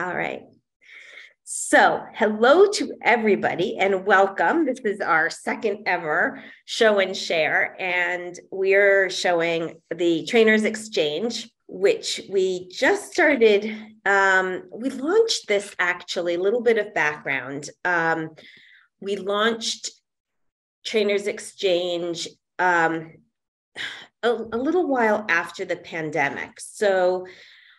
All right. So hello to everybody and welcome. This is our second ever show and share, and we're showing the Trainers Exchange, which we just started. We launched this actually, a little bit of background. We launched Trainers Exchange a little while after the pandemic. So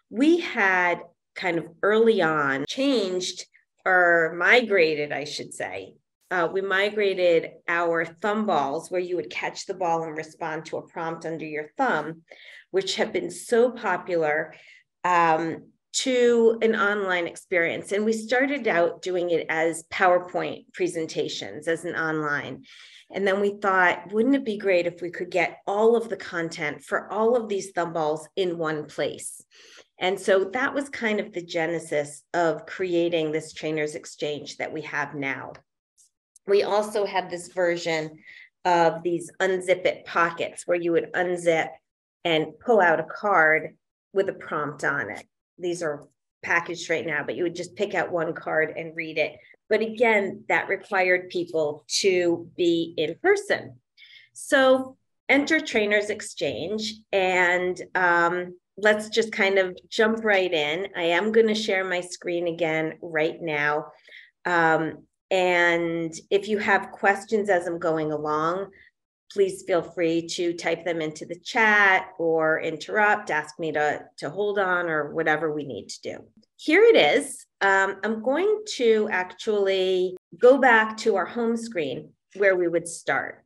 we had kind of early on changed or migrated, I should say. We migrated our thumb balls where you would catch the ball and respond to a prompt under your thumb, which have been so popular, to an online experience. And we started out doing it as PowerPoint presentations as an online. And then we thought, wouldn't it be great if we could get all of the content for all of these thumb balls in one place? And so that was kind of the genesis of creating this Trainers Exchange that we have now. We also have this version of these unzip it pockets where you would unzip and pull out a card with a prompt on it. These are packaged right now, but you would just pick out one card and read it. But again, that required people to be in person. So enter Trainers Exchange, and let's just kind of jump right in. I am going to share my screen again right now. And if you have questions as I'm going along, please feel free to type them into the chat or interrupt, ask me to hold on or whatever we need to do. Here it is. I'm going to actually go back to our home screen where we would start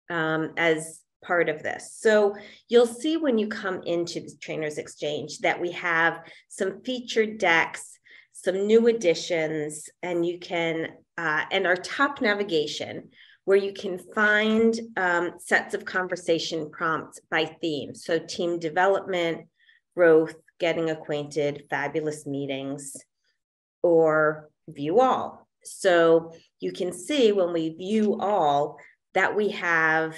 as part of this. So you'll see when you come into the Trainers Exchange that we have some featured decks, some new additions, and you can, and our top navigation, where you can find sets of conversation prompts by theme. So team development, growth, getting acquainted, fabulous meetings, or view all. So you can see when we view all that we have,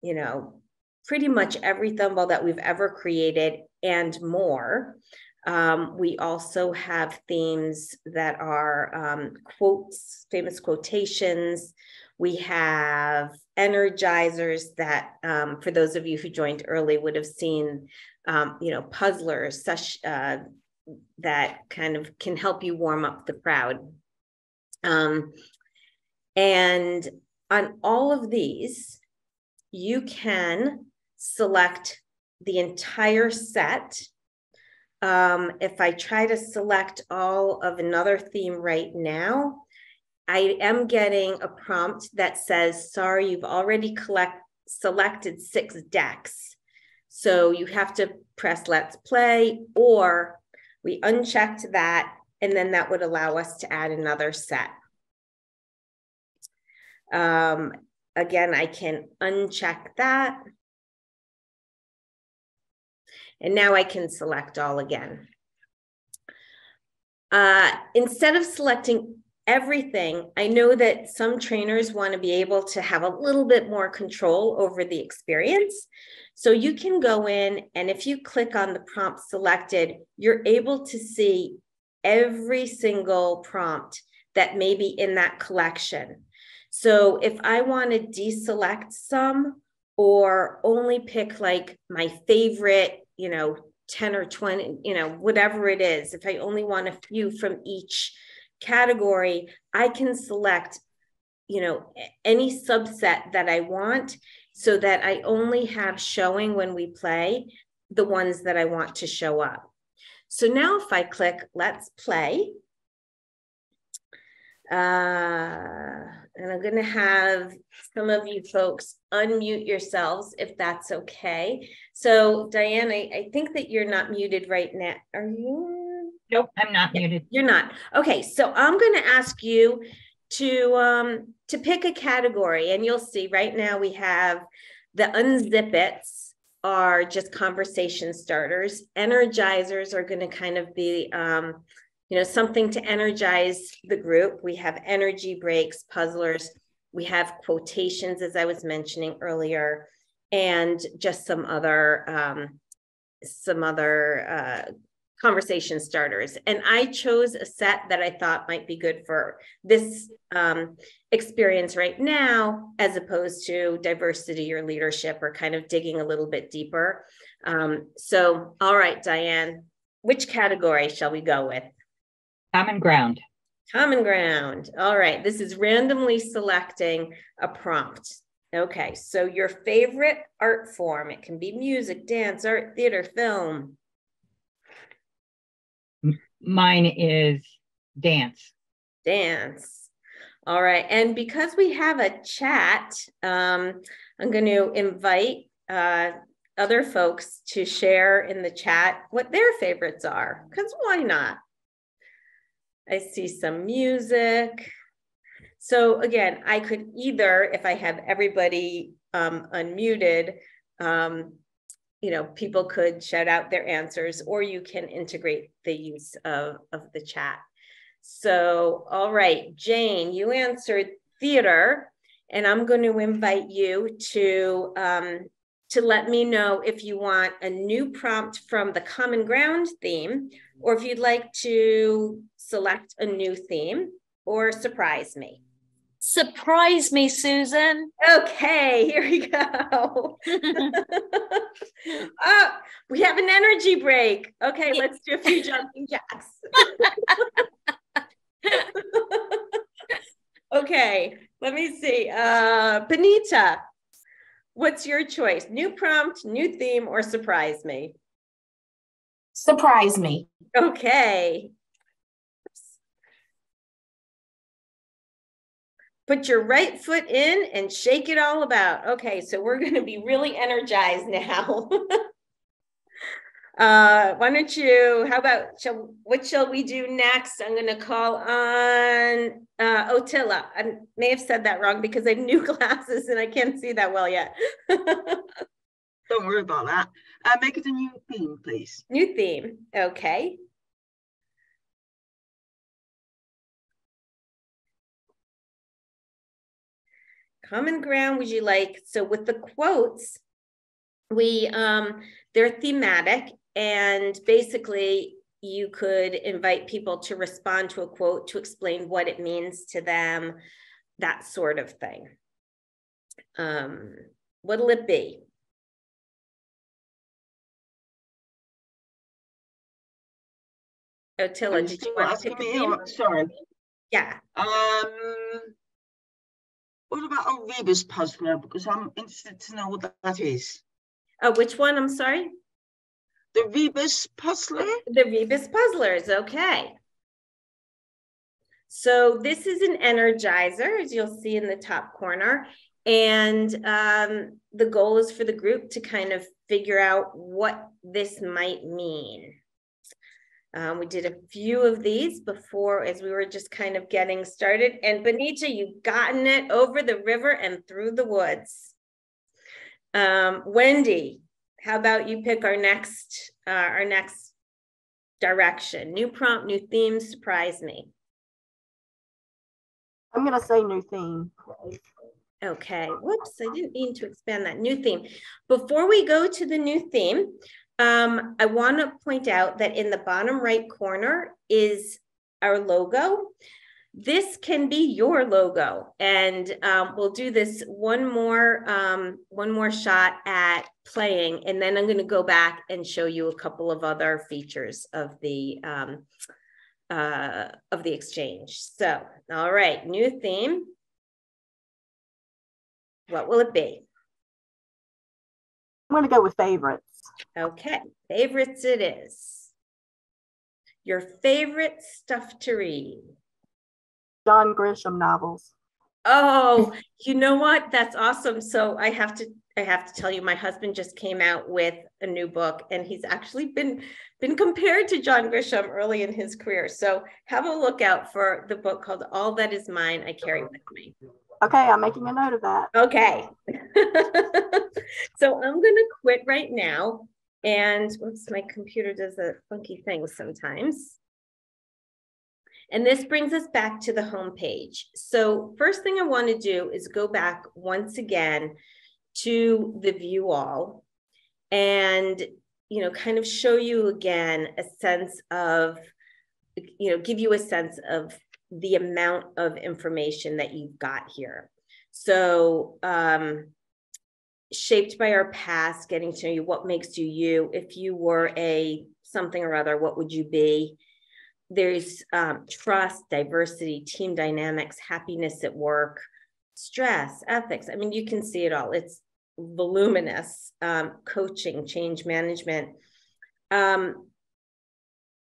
you know, pretty much every thumb ball that we've ever created and more. We also have themes that are quotes, famous quotations. We have energizers that, for those of you who joined early, would have seen, puzzlers, such that kind of can help you warm up the crowd. And on all of these, you can select the entire set. If I try to select all of another theme right now, I am getting a prompt that says, sorry, you've already selected 6 decks. So you have to press let's play, or we unchecked that, and then that would allow us to add another set. Again, I can uncheck that. And now I can select all again. Instead of selecting everything, I know that some trainers want to be able to have a little bit more control over the experience. So you can go in, and if you click on the prompt selected, you're able to see every single prompt that may be in that collection. So if I want to deselect some or only pick like my favorite, 10 or 20, whatever it is, if I only want a few from each category, I can select, any subset that I want, so that I only have showing when we play the ones that I want to show up. So now if I click let's play, and I'm going to have some of you folks unmute yourselves if that's okay. So Diane, I think that you're not muted right now. Are you? Nope, I'm not muted. You're not. Okay, so I'm going to ask you to pick a category, and you'll see right now we have the unzip its are just conversation starters. Energizers are going to kind of be something to energize the group. We have energy breaks, puzzlers. We have quotations, as I was mentioning earlier, and just some other conversation starters. And I chose a set that I thought might be good for this experience right now, as opposed to diversity or leadership, or kind of digging a little bit deeper. So, all right, Diane, which category shall we go with? Common ground. Common ground. All right, this is randomly selecting a prompt. Okay, so your favorite art form, it can be music, dance, art, theater, film. Mine is dance. Dance. All right, and because we have a chat, I'm going to invite other folks to share in the chat what their favorites are, because why not? I see some music. So again, I could either, if I have everybody unmuted, people could shout out their answers, or you can integrate the use of the chat. So, all right, Jane, you answered theater, and I'm going to invite you to let me know if you want a new prompt from the Common Ground theme, or if you'd like to select a new theme, or surprise me. Surprise me, Susan. Okay, here we go. Oh, we have an energy break. Okay, let's do a few jumping jacks. Okay, let me see. Benita, what's your choice? New prompt, new theme, or surprise me? Surprise me. Okay. Put your right foot in and shake it all about. Okay, so we're going to be really energized now. Why don't you, how about, what shall we do next? I'm going to call on Otilla. I may have said that wrong because I have new glasses and I can't see that well yet. Don't worry about that. Make it a new theme, please. New theme. Okay. Common ground, would you like? So with the quotes, they're thematic, and basically you could invite people to respond to a quote to explain what it means to them, that sort of thing. What'll it be? Otilla, did you want to pick a theme? Sorry. Yeah. What about a rebus puzzler? Because I'm interested to know what that is. Oh, which one? I'm sorry? The rebus puzzler? The rebus puzzlers. Okay. So this is an energizer, as you'll see in the top corner. And the goal is for the group to kind of figure out what this might mean. We did a few of these before as we were just kind of getting started. And Benita, you've gotten it over the river and through the woods. Wendy, how about you pick our next direction? New prompt, new theme, surprise me. I'm going to say new theme. Okay, whoops, I didn't mean to expand that. New theme. Before we go to the new theme, I want to point out that in the bottom right corner is our logo. This can be your logo, and we'll do this one more shot at playing, and then I'm going to go back and show you a couple of other features of the exchange. So, all right, new theme. What will it be? I'm going to go with favorites. Okay, favorites it is. Your favorite stuff to read? John Grisham novels. Oh, you know what? That's awesome. So I have to tell you, my husband just came out with a new book, and he's actually been compared to John Grisham early in his career. So have a look out for the book called All That Is Mine, I Carry With Me. Okay, I'm making a note of that. Okay. So I'm going to quit right now. And whoops, my computer does a funky thing sometimes. And this brings us back to the home page. So first thing I want to do is go back once again to the view all. And kind of show you again a sense of, give you a sense of the amount of information that you've got here. So shaped by our past, getting to know you, what makes you you. If you were a something or other, what would you be? There's trust, diversity, team dynamics, happiness at work, stress, ethics. I mean, you can see it all. It's voluminous. Coaching, change management.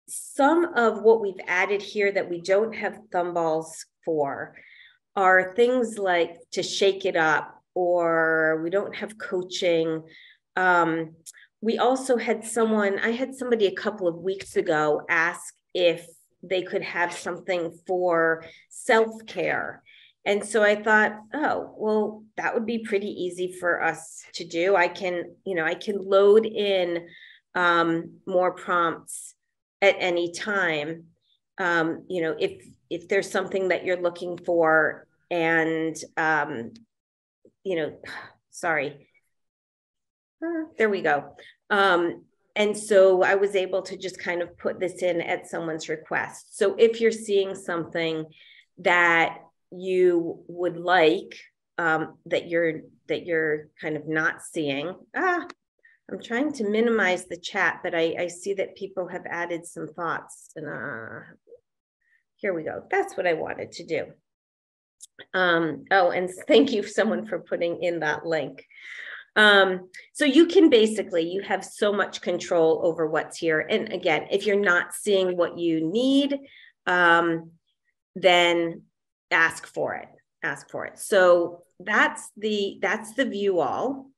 Some of what we've added here that we don't have thumbballs for are things like to shake it up, or we don't have coaching. We also had I had somebody a couple of weeks ago ask if they could have something for self-care. And so I thought, oh, well, that would be pretty easy for us to do. I can load in more prompts at any time. If there's something that you're looking for, and sorry, there we go. And so I was able to just kind of put this in at someone's request. So if you're seeing something that you would like, that you're kind of not seeing, I'm trying to minimize the chat, but I see that people have added some thoughts, and here we go. That's what I wanted to do. Oh, and thank you someone for putting in that link. So you can you have so much control over what's here. And again, if you're not seeing what you need, then ask for it. So that's the view all.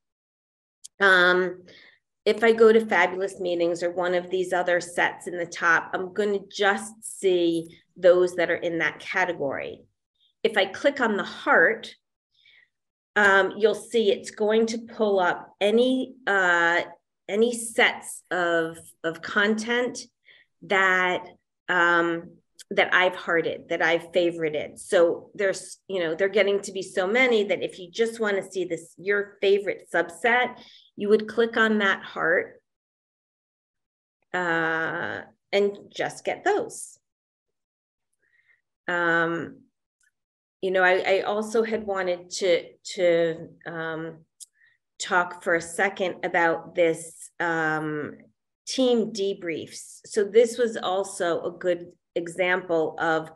If I go to fabulous meetings or one of these other sets in the top, I'm going to just see those that are in that category. If I click on the heart, you'll see it's going to pull up any sets of content that that I've hearted, that I've favorited. So there's, they're getting to be so many that if you just want to see your favorite subset, you would click on that heart and just get those. I also had wanted to talk for a second about this team debriefs. So this was also a good example of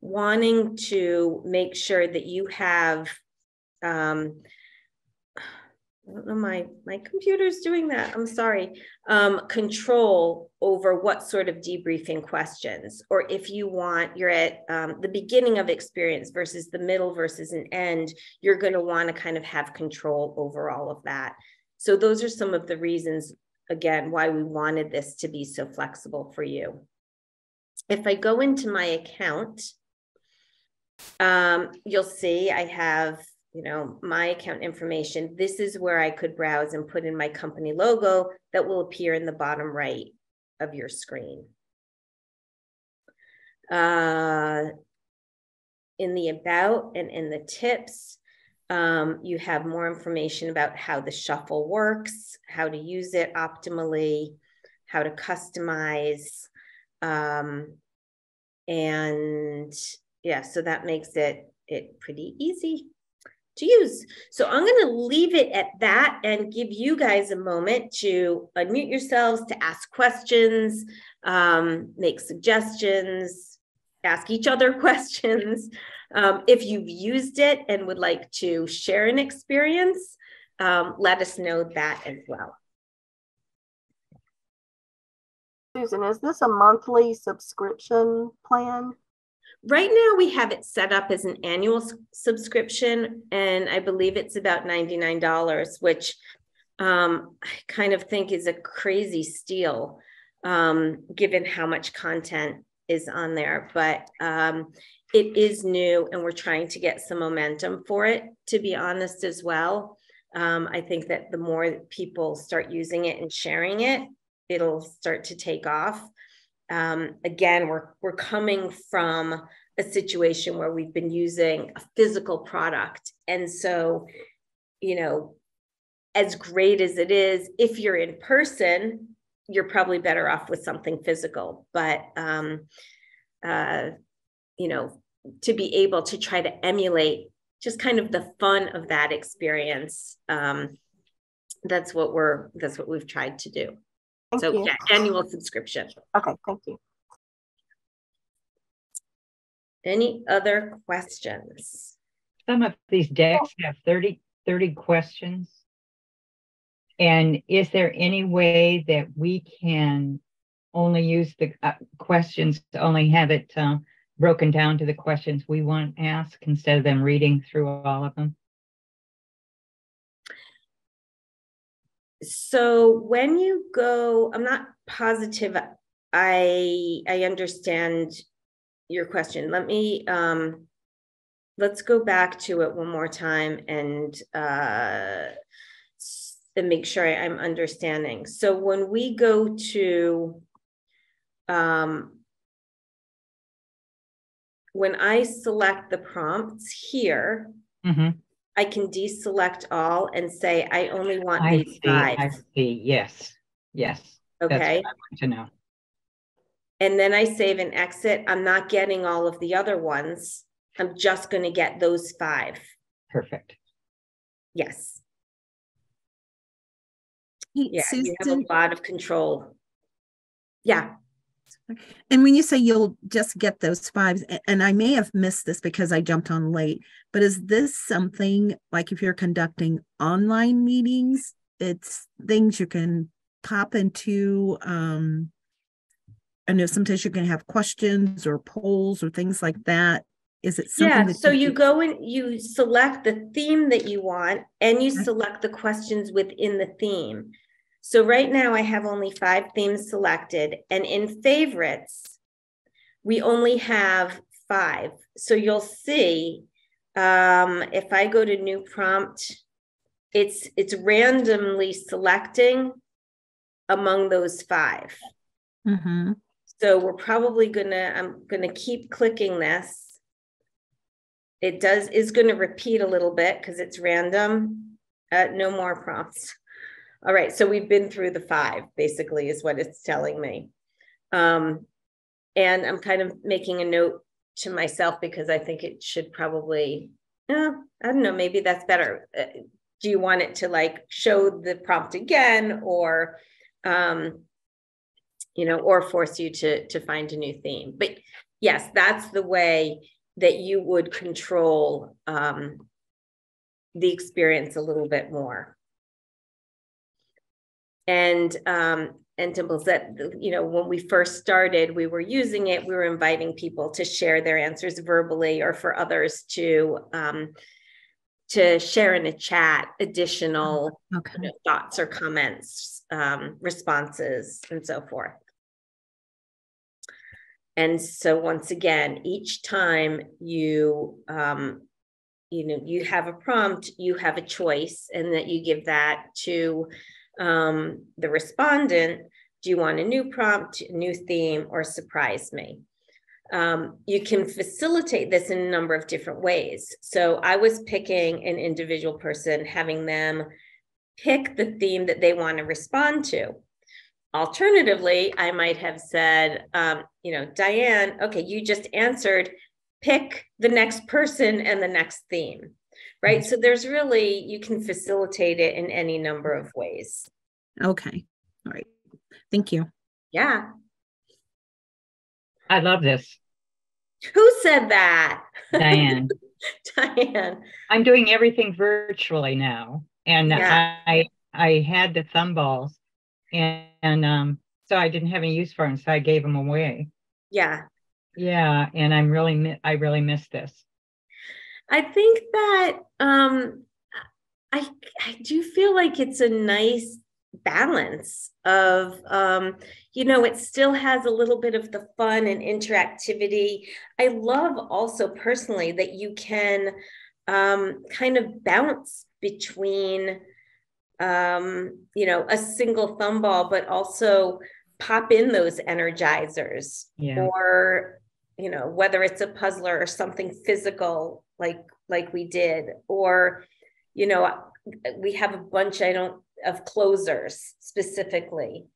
wanting to make sure that you have, I don't know, my computer's doing that, I'm sorry, control over what sort of debriefing questions, or if you're at the beginning of experience versus the middle versus an end, you're going to want to kind of have control over all of that. So those are some of the reasons, again, why we wanted this to be so flexible for you. If I go into my account, you'll see I have, my account information. This is where I could browse and put in my company logo that will appear in the bottom right of your screen. In the about and in the tips, you have more information about how the shuffle works, how to use it optimally, how to customize. And yeah, so that makes it pretty easy to use. So I'm going to leave it at that and give you guys a moment to unmute yourselves, to ask questions, make suggestions, ask each other questions. If you've used it and would like to share an experience, let us know that as well. Susan, is this a monthly subscription plan? Right now, we have it set up as an annual subscription, and I believe it's about $99, which I kind of think is a crazy steal, given how much content is on there. But it is new, and we're trying to get some momentum for it, to be honest, as well. I think that the more people start using it and sharing it, it'll start to take off. Again, we're coming from a situation where we've been using a physical product. And so, as great as it is, if you're in person, you're probably better off with something physical. But, you know, to be able to try to emulate just kind of the fun of that experience. That's what we've tried to do. Thank So you. yeah, annual subscription. Okay, thank you. Any other questions? Some of these decks have 30 questions. And is there any way that we can only use the questions to only have it broken down to the questions we want to ask instead of them reading through all of them? So when you go, I'm not positive I understand your question. Let me, let's go back to it one more time and make sure I'm understanding. So when we go to, when I select the prompts here, I can deselect all and say, I only want these 5. I see. Yes. Okay. That's what I want to know. And then I save and exit. I'm not getting all of the other ones. I'm just going to get those 5. Perfect. Yes. Hey, Susan, you have a lot of control. Yeah. And when you say you'll just get those 5, and I may have missed this because I jumped on late, but is this something like if you're conducting online meetings, it's things you can pop into? I know sometimes you can have questions or polls or things like that. Is it something that so you go and you select the theme that you want, and you select the questions within the theme. So right now I have only 5 themes selected, and in favorites, we only have 5. So you'll see, if I go to new prompt, it's randomly selecting among those 5. So we're probably I'm gonna keep clicking this. It is going to repeat a little bit because it's random. No more prompts. All right, so we've been through the 5, basically, is what it's telling me. And I'm kind of making a note to myself because I think it should probably, I don't know, maybe that's better. Do you want it to like show the prompt again, or, you know, or force you to find a new theme? But yes, that's the way that you would control the experience a little bit more. And Dimples, that, you know, when we first started, we were using it, we were inviting people to share their answers verbally, or for others to share in a chat additional you know, thoughts or comments, responses, and so forth. And so once again, each time you, you know, you have a prompt, you have a choice, and that you give that to the respondent. Do you want a new prompt, a new theme, or surprise me? You can facilitate this in a number of different ways. So I was picking an individual person, having them pick the theme that they want to respond to. Alternatively, I might have said, you know, Diane, okay, you just answered, pick the next person and the next theme, right? So there's really, you can facilitate it in any number of ways. Okay. All right. Thank you. Yeah. I love this. Who said that? Diane. Diane. I'm doing everything virtually now. And yeah. I had the thumb balls, and so I didn't have any use for them, so I gave them away. Yeah. Yeah, and I really miss this. I think that I do feel like it's a nice balance of you know, it still has a little bit of the fun and interactivity. I love also personally that you can kind of bounce between you know, a single thumb ball, but also pop in those energizers, or, you know, whether it's a puzzler or something physical, like we did, or, you know, we have a bunch, of closers specifically.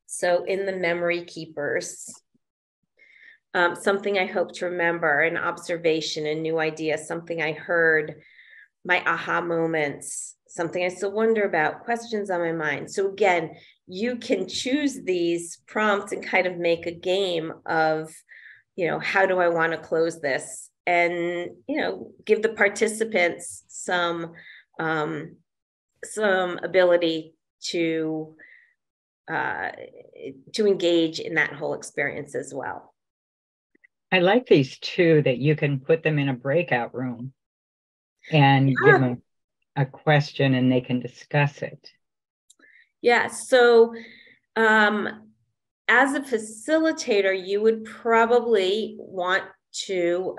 So in the memory keepers, something I hope to remember, an observation, a new idea, something I heard, my aha moments, something I still wonder about, questions on my mind. So again, you can choose these prompts and kind of make a game of, how do I want to close this? And, give the participants some ability to engage in that whole experience as well. I like these too, that you can put them in a breakout room and give them a question and they can discuss it. Yeah. So as a facilitator, you would probably want to,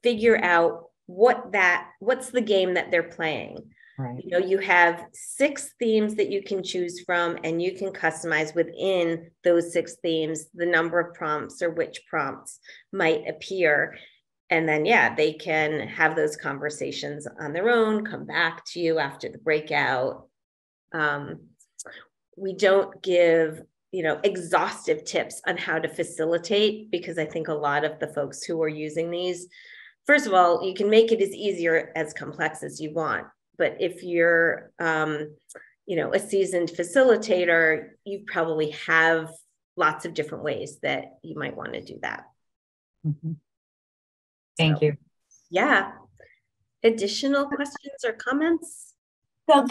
figure out what's the game that they're playing. Right. You have 6 themes that you can choose from, and you can customize within those 6 themes the number of prompts or which prompts might appear. And then, they can have those conversations on their own, come back to you after the breakout. We don't give, exhaustive tips on how to facilitate, because I think a lot of the folks who are using these, first of all, you can make it as easy or as complex as you want. But if you're, a seasoned facilitator, you probably have lots of different ways that you might want to do that. Mm-hmm. Thank you. Yeah. Additional questions or comments? So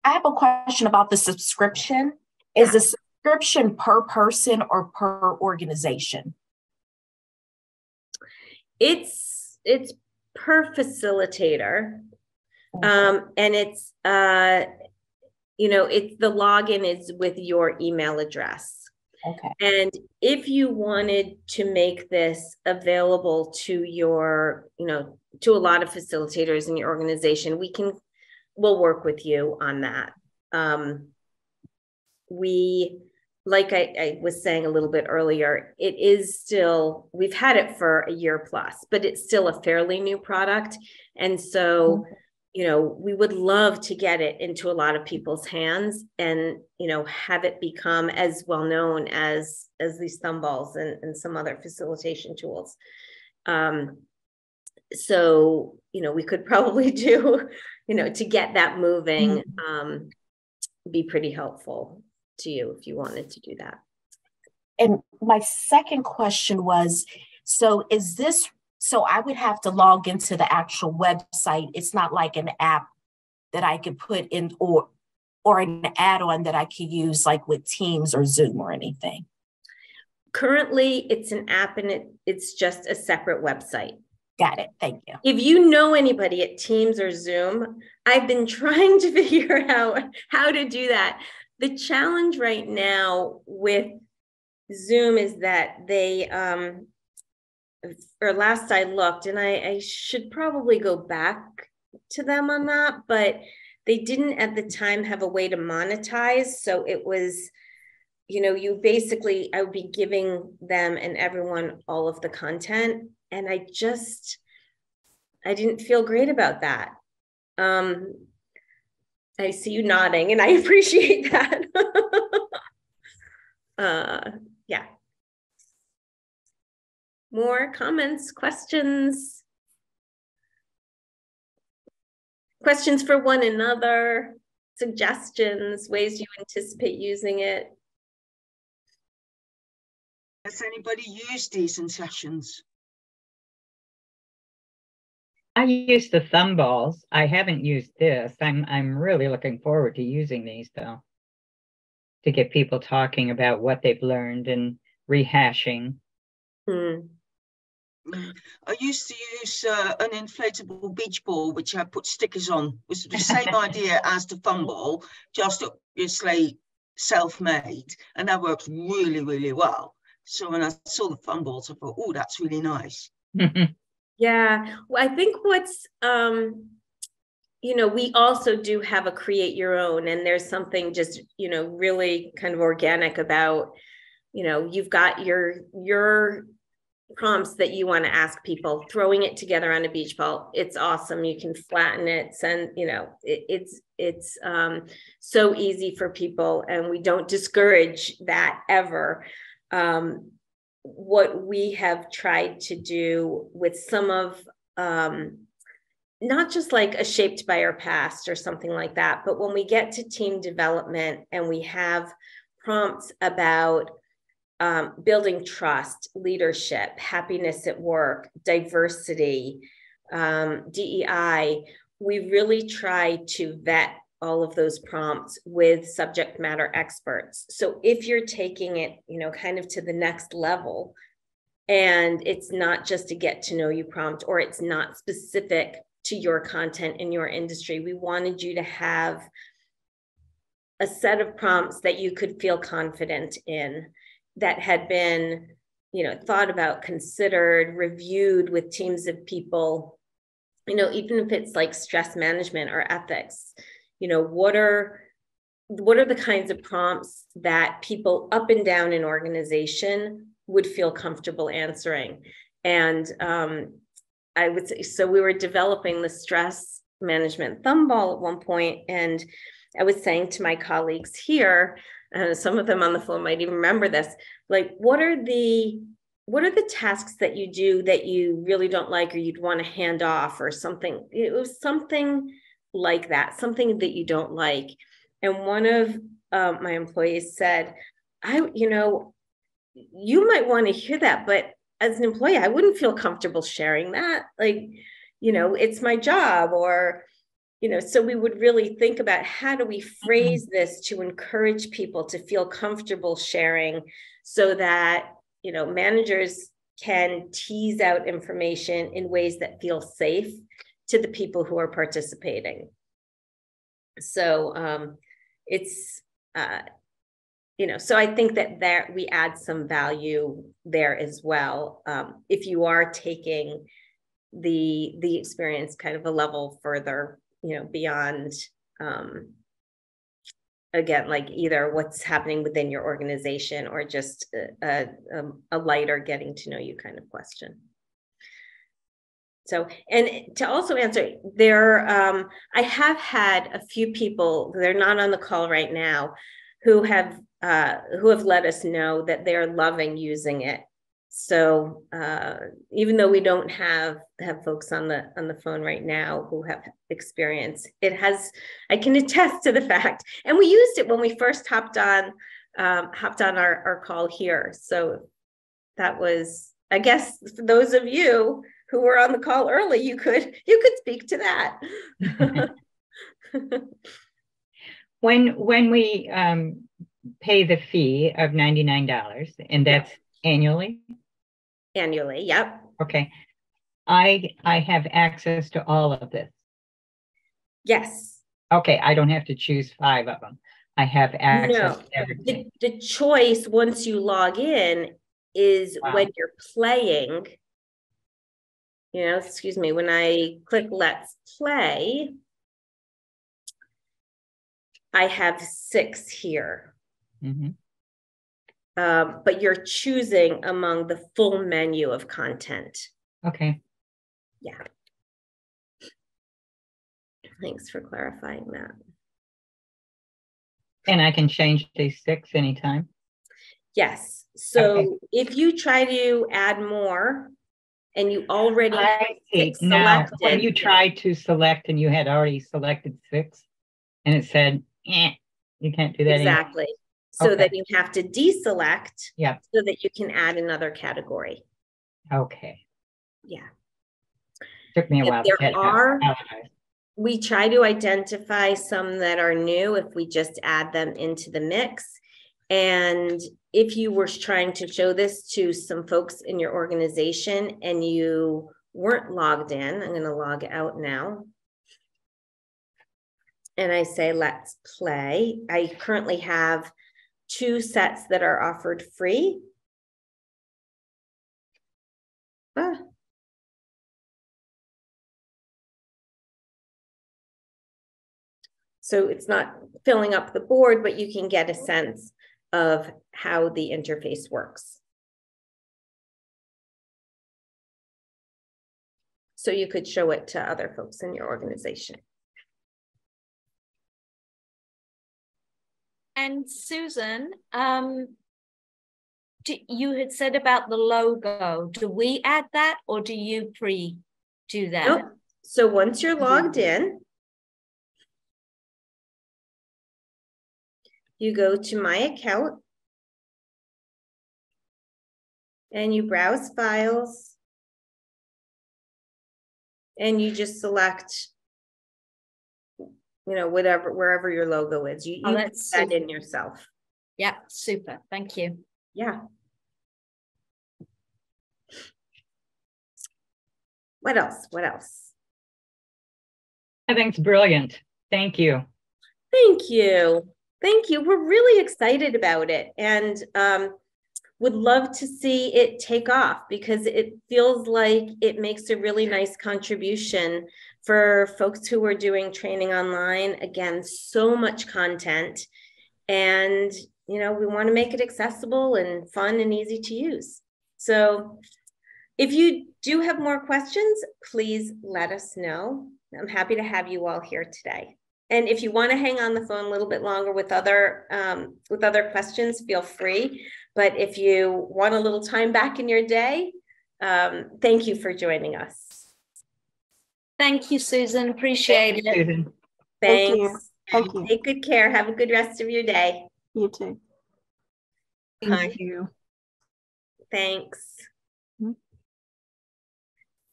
I have a question about the subscription. Is the subscription per person or per organization? It's per facilitator. And it's, it's the login is with your email address. Okay. And if you wanted to make this available to your, to a lot of facilitators in your organization, we'll work with you on that. Like I was saying a little bit earlier, it is still, we've had it for a year plus, but it's still a fairly new product. And so, we would love to get it into a lot of people's hands and, have it become as well known as these thumbballs and some other facilitation tools. So, we could probably do, to get that moving, be pretty helpful to you if you wanted to do that. And my second question was, so I would have to log into the actual website. It's not like an app that I could put in or an add-on that I could use like with Teams or Zoom or anything. Currently, it's an app and it's just a separate website. Got it. Thank you. If you know anybody at Teams or Zoom, I've been trying to figure out how to do that. The challenge right now with Zoom is that they, or last I looked, and I should probably go back to them on that, but they didn't at the time have a way to monetize. So it was, you basically, I would be giving them and everyone all of the content. And I didn't feel great about that. I see you nodding and I appreciate that. Yeah. More comments, questions? Questions for one another, suggestions, ways you anticipate using it? Has anybody used these in sessions? I use the thumbballs. I haven't used this. I'm really looking forward to using these though, to get people talking about what they've learned and rehashing. I used to use an inflatable beach ball, which I put stickers on. It was the same idea as the thumball, just obviously self-made, and that works really, really well. So when I saw the thumbballs, I thought, oh, that's really nice. Yeah, well, I think what's, we also do have a create your own, and there's something just, really kind of organic about, you've got your prompts that you want to ask people, throwing it together on a beach ball. It's awesome. You can flatten it, send, it's It's so easy for people, and we don't discourage that ever. What we have tried to do with some of, not just like a shaped by our past or something like that, but when we get to team development and we have prompts about building trust, leadership, happiness at work, diversity, DEI, we really try to vet all of those prompts with subject matter experts. So if you're taking it, kind of to the next level, and it's not just a get to know you prompt, or it's not specific to your content in your industry, we wanted you to have a set of prompts that you could feel confident in, that had been, thought about, considered, reviewed with teams of people, even if it's like stress management or ethics, what are the kinds of prompts that people up and down an organization would feel comfortable answering? And I would say, so we were developing the stress management thumball at one point, and I was saying to my colleagues here, some of them on the phone might even remember this, like, what are the tasks that you do that you really don't like, or you'd want to hand off, or something? It was something like that, something that you don't like. And one of my employees said, you might want to hear that, but as an employee, I wouldn't feel comfortable sharing that. Like, it's my job, or, so we would really think about, how do we phrase this to encourage people to feel comfortable sharing, so that, managers can tease out information in ways that feel safe to the people who are participating. So it's, so I think that there we add some value there as well. If you are taking the experience kind of a level further, beyond, again, like either what's happening within your organization, or just a lighter getting to know you kind of question. So, and to also answer there, I have had a few people, they're not on the call right now, who have let us know that they're loving using it. So even though we don't have folks on the phone right now who have experience, I can attest to the fact, and we used it when we first hopped on our call here. So that was, I guess, for those of you who were on the call early, you could speak to that. When we pay the fee of $99, and that's annually? Annually, yep. Okay. I have access to all of this. Yes. Okay, I don't have to choose 5 of them. I have access to everything. The choice, once you log in, is when you're playing. Excuse me, when I click Let's Play, I have 6 here. Mm-hmm. But you're choosing among the full menu of content. Okay. Yeah. Thanks for clarifying that. And I can change these 6 anytime? Yes. So if you try to add more and you already now, when you tried to select and you had already selected 6 and it said, you can't do that exactly. anymore. So then you have to deselect so that you can add another category. Okay. Yeah. Took me a while to catch up. We try to identify some that are new if we just add them into the mix. And if you were trying to show this to some folks in your organization and you weren't logged in, I'm going to log out now. And I say, let's play. I currently have 2 sets that are offered free. So it's not filling up the board, but you can get a sense of how the interface works. So you could show it to other folks in your organization. And Susan, you had said about the logo. Do we add that or do you do that? Nope. So once you're logged in, you go to My Account and you browse files and you just select, wherever your logo is. You put that in yourself. Yeah, super. Thank you. Yeah. What else? What else? I think it's brilliant. Thank you. Thank you. Thank you. We're really excited about it and would love to see it take off because it feels like it makes a really nice contribution for folks who are doing training online. Again, so much content. And, we want to make it accessible and fun and easy to use. So if you do have more questions, please let us know. I'm happy to have you all here today. And if you want to hang on the phone a little bit longer with other questions, feel free. But if you want a little time back in your day, thank you for joining us. Thank you, Susan. Appreciate it. Susan. Thanks. Thank you. Thank you. Take good care. Have a good rest of your day. You too. Thank you. Thanks.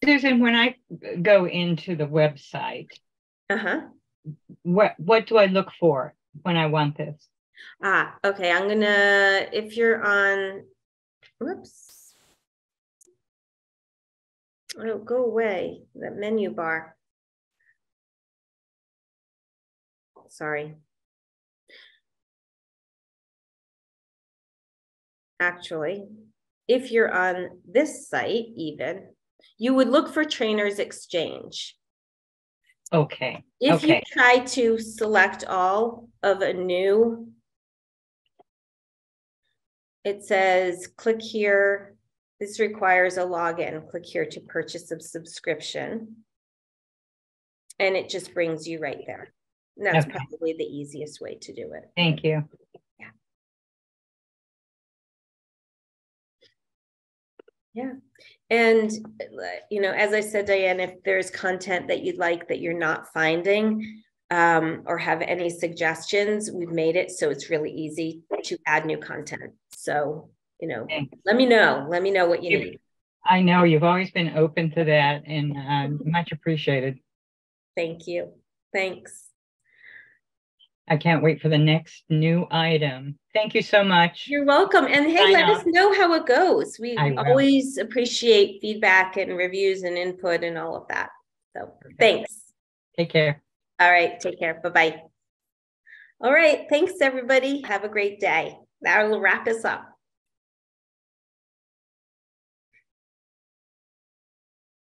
Susan, when I go into the website, what do I look for when I want this? Okay. if you're on, whoops. Oh, go away, that menu bar. Sorry. Actually, if you're on this site even, you would look for TrainersEXCHANGE. Okay. If you try to select all of a new, it says click here. This requires a login. Click here to purchase a subscription. And it just brings you right there. And that's probably the easiest way to do it. Thank you. Yeah. And, as I said, Diane, if there's content that you'd like that you're not finding or have any suggestions, we've made it so it's really easy to add new content. So, let me know. Let me know what you need. I know you've always been open to that and much appreciated. Thank you. Thanks. I can't wait for the next new item. Thank you so much. You're welcome. And hey, let us know how it goes. We always appreciate feedback and reviews and input and all of that. So thanks. Take care. All right. Take care. Bye-bye. All right. Thanks, everybody. Have a great day. That will wrap us up.